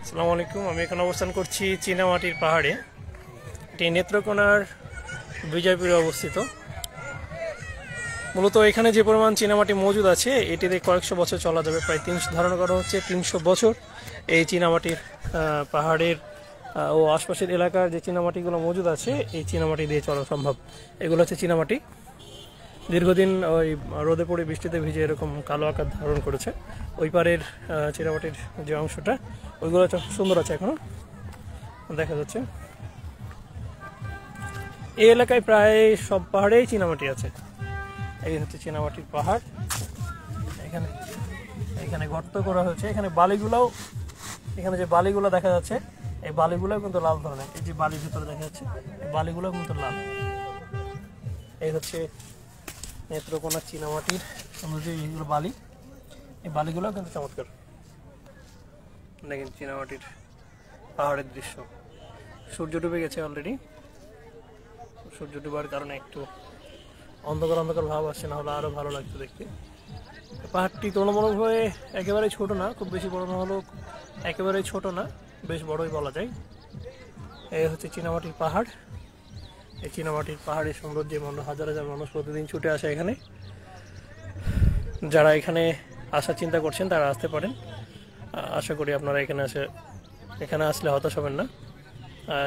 আসসালামু আলাইকুম। আমি এখন অবস্থান করছি চীনামাটির পাহাড়ে। এটি নেত্রকোনার বিজয়পুরে অবস্থিত। মূলত এখানে যে পরিমাণ চীনামাটি মজুদ আছে এটিতে কয়েকশো বছর চলা যাবে। প্রায় 300 ধারণা করা হচ্ছে 300 বছর এই চীনামাটির পাহাড়ের ও আশপাশের এলাকার যে চীনামাটিগুলো মজুদ আছে এই চীনামাটি দিয়ে চলা সম্ভব। এগুলো হচ্ছে চীনামাটি, দীর্ঘদিন ওই রোদে পড়ে বৃষ্টিতে ভিজে এরকম কালো আকার ধারণ করেছে। ওই পারের চীনামাটির যে অংশটা ওইগুলো সুন্দর আছে, এখনো দেখা যাচ্ছে। এই এলাকায় প্রায় সব পাহাড়েই চীনামাটি আছে। এই হচ্ছে চীনামাটির পাহাড়। এখানে এখানে গর্ত করা হয়েছে। এখানে বালিগুলোও, এখানে যে বালিগুলো দেখা যাচ্ছে এই বালিগুলো কিন্তু লাল ধরনের। এই যে বালির ভিতরে দেখা যাচ্ছে এই বালিগুলো কিন্তু লাল। এই হচ্ছে নেত্রকোনা চীনামাটির যে এইগুলো বালি, এই বালিগুলো কিন্তু চমৎকার। দেখেন চীনামাটির পাহাড়ের দৃশ্য। সূর্য ডুবে গেছে অলরেডি। সূর্য ডুবার কারণে একটু অন্ধকার অন্ধকার ভাব আসছে, না হলে আরো ভালো লাগতো দেখতে। পাহাড়টি তুলনামূলকভাবে একেবারেই ছোট না, খুব বেশি বড় না হলেও একেবারেই ছোট না, বেশ বড়ই বলা যায়। এই হচ্ছে চীনামাটির পাহাড়। এই চীনামাটির পাহাড়ের সৌন্দর্যে হাজার হাজার মানুষ প্রতিদিন ছুটে আসে এখানে। যারা এখানে আসার চিন্তা করছেন তারা আসতে পারেন। আশা করি আপনারা এখানে আসলে হতাশ হবেন না।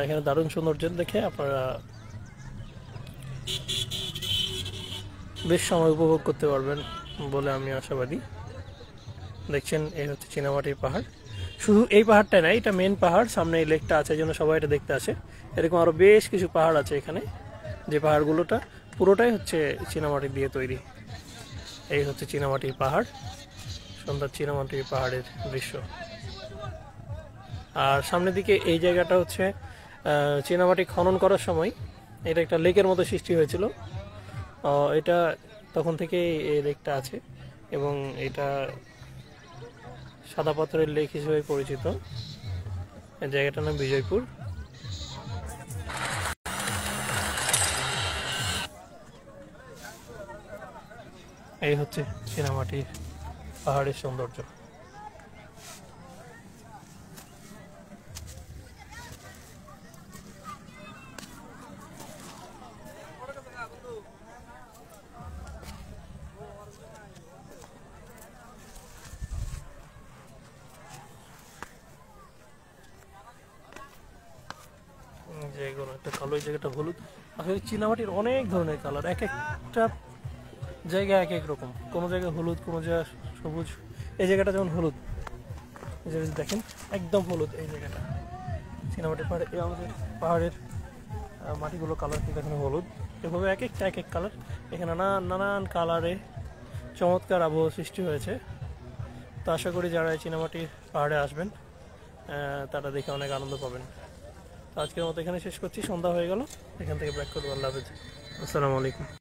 এখানে দারুণ সৌন্দর্য দেখে আপনারা বেশ সময় উপভোগ করতে পারবেন বলে আমি আশাবাদী। দেখছেন এই হচ্ছে চীনামাটির পাহাড়। শুধু এই পাহাড়টাই না, এটা মেন পাহাড়। সামনে এই লেকটা আছে, এই জন্য সবাই এটা দেখতে আসে। এরকম আরো বেশ কিছু পাহাড় আছে এখানে, যে পাহাড়গুলোটা পুরোটাই হচ্ছে চীনামাটি দিয়ে তৈরি। এই হচ্ছে চীনামাটির পাহাড়, সুন্দর চীনামাটির পাহাড়ের দৃশ্য। আর সামনের দিকে এই জায়গাটা হচ্ছে চীনামাটি খনন করার সময় এটা একটা লেকের মতো সৃষ্টি হয়েছিল। এটা তখন থেকে এই লেকটা আছে এবং এটা সাদা পাথরের লেক হিসেবে পরিচিত। এই জায়গাটার নাম বিজয়পুর। এই হচ্ছে চীনামাটির পাহাড়ের সৌন্দর্য। জায়গাগুলো একটা কালো, এই জায়গাটা হলুদ। আসলে চীনামাটির অনেক ধরনের কালার, এক একটা জায়গা এক এক রকম। কোনো জায়গায় হলুদ, কোনো জায়গায় সবুজ। এই জায়গাটা যেমন হলুদ, এই যে দেখেন একদম হলুদ এই জায়গাটা। চীনামাটির পাহাড়ে আমাদের পাহাড়ের মাটিগুলো কালার কিন্তু এখানে হলুদ। এভাবে এক একটা এক এক কালার। এখানে নানান কালারে চমৎকার আবহাওয়া সৃষ্টি হয়েছে। তো আশা করি যারা চীনামাটির পাহাড়ে আসবেন তারা দেখে অনেক আনন্দ পাবেন। আজকের মতো এখানে শেষ করছি। সন্ধ্যা হয়ে গেল, এখান থেকে ব্যাক করবো। আল্লাহ হাফেজ, আসসালামু আলাইকুম।